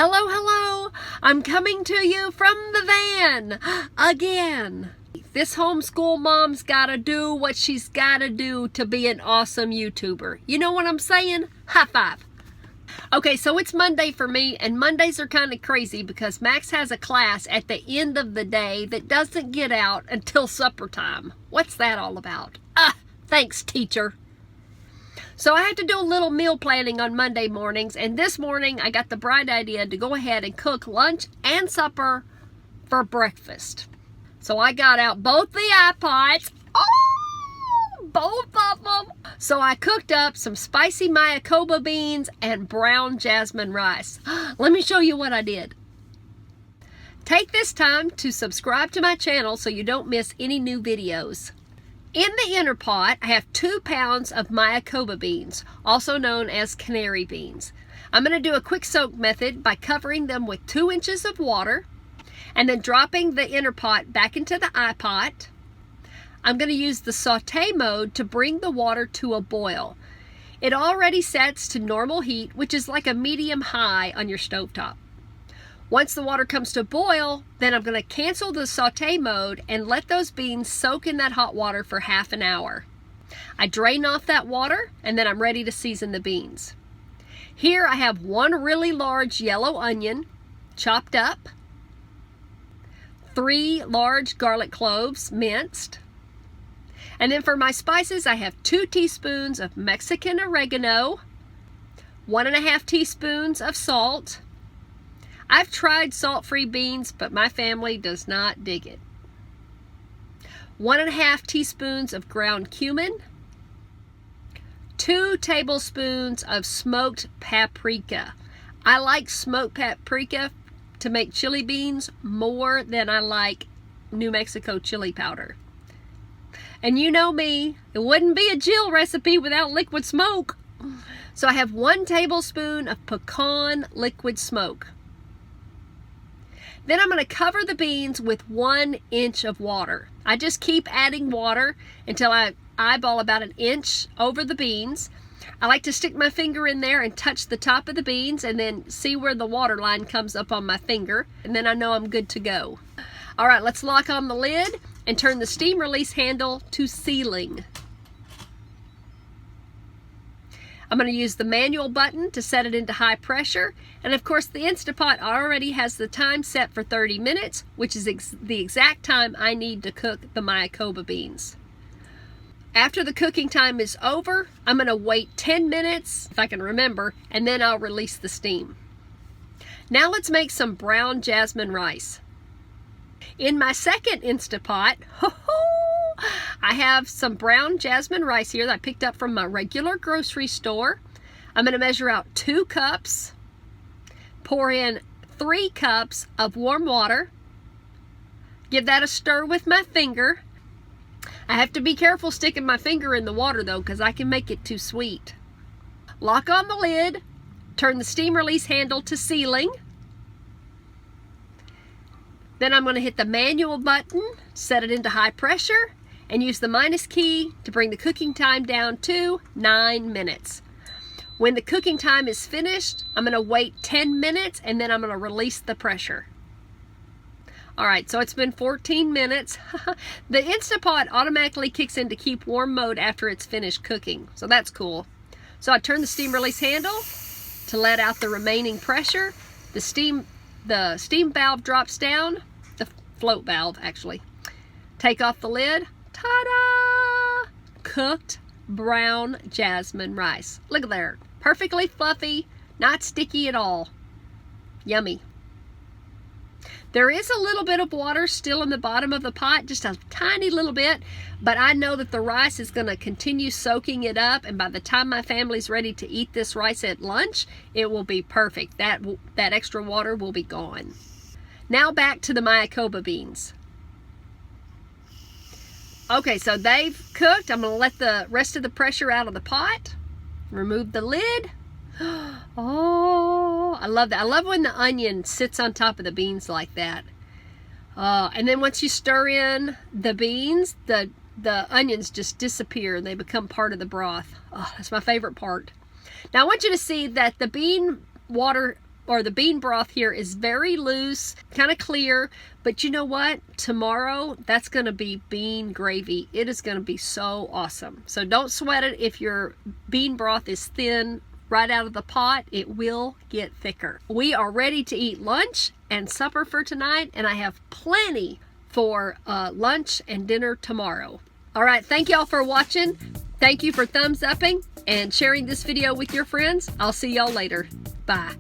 Hello, hello! I'm coming to you from the van again. This homeschool mom's gotta do what she's gotta do to be an awesome YouTuber. You know what I'm saying? High five. Okay, so it's Monday for me, and Mondays are kind of crazy because Max has a class at the end of the day that doesn't get out until supper time. What's that all about? Thanks, teacher. So I have to do a little meal planning on Monday mornings, and this morning I got the bright idea to go ahead and cook lunch and supper for breakfast. So I got out both the iPots. Both of them. So I cooked up some spicy Mayocoba beans and brown Jasmine rice. Let me show you what I did. Take this time to subscribe to my channel so you don't miss any new videos. In the inner pot, I have 2 pounds of Mayocoba beans, also known as canary beans. I'm going to do a quick soak method by covering them with 2 inches of water and then dropping the inner pot back into the iPot. I'm going to use the sauté mode to bring the water to a boil. It already sets to normal heat, which is like a medium-high on your stovetop. Once the water comes to boil, then I'm going to cancel the sauté mode and let those beans soak in that hot water for half an hour. I drain off that water and then I'm ready to season the beans. Here I have 1 really large yellow onion chopped up, 3 large garlic cloves minced, and then for my spices I have 2 teaspoons of Mexican oregano, 1.5 teaspoons of salt. I've tried salt-free beans, but my family does not dig it. 1.5 teaspoons of ground cumin, 2 tablespoons of smoked paprika. I like smoked paprika to make chili beans more than I like New Mexico chili powder. And you know me, it wouldn't be a Jill recipe without liquid smoke. So I have 1 tablespoon of pecan liquid smoke. Then I'm going to cover the beans with 1 inch of water. I just keep adding water until I eyeball about 1 inch over the beans. I like to stick my finger in there and touch the top of the beans and then see where the water line comes up on my finger, and then I know I'm good to go. All right, let's lock on the lid and turn the steam release handle to sealing. I'm going to use the manual button to set it into high pressure, and of course the Instapot already has the time set for 30 minutes, which is the exact time I need to cook the Mayocoba beans. After the cooking time is over, I'm going to wait 10 minutes, if I can remember, and then I'll release the steam. Now let's make some brown jasmine rice. In my second Instapot, I have some brown jasmine rice here that I picked up from my regular grocery store. I'm going to measure out 2 cups, pour in 3 cups of warm water, give that a stir with my finger. I have to be careful sticking my finger in the water though, because I can make it too sweet. Lock on the lid, turn the steam release handle to sealing. Then I'm going to hit the manual button, set it into high pressure, and use the minus key to bring the cooking time down to 9 minutes. When the cooking time is finished, I'm going to wait 10 minutes and then I'm going to release the pressure. Alright, so it's been 14 minutes. The Instapot automatically kicks into keep warm mode after it's finished cooking, so that's cool. So I turn the steam release handle to let out the remaining pressure. The steam valve drops down, the float valve actually. Take off the lid. Ta-da! Cooked brown jasmine rice. Look at there. Perfectly fluffy, not sticky at all. Yummy. There is a little bit of water still in the bottom of the pot, just a tiny little bit, but I know that the rice is going to continue soaking it up, and by the time my family's ready to eat this rice at lunch, it will be perfect. That extra water will be gone. Now back to the Mayocoba beans. Okay, so they've cooked. I'm going to let the rest of the pressure out of the pot. Remove the lid. Oh, I love that. I love when the onion sits on top of the beans like that. And then once you stir in the beans, the onions just disappear and they become part of the broth. Oh, that's my favorite part. Now I want you to see that the bean water or the bean broth here is very loose, kind of clear, but you know what? Tomorrow, that's going to be bean gravy. It is going to be so awesome. So don't sweat it if your bean broth is thin right out of the pot. It will get thicker. We are ready to eat lunch and supper for tonight, and I have plenty for lunch and dinner tomorrow. All right, thank y'all for watching. Thank you for thumbs upping and sharing this video with your friends. I'll see y'all later. Bye.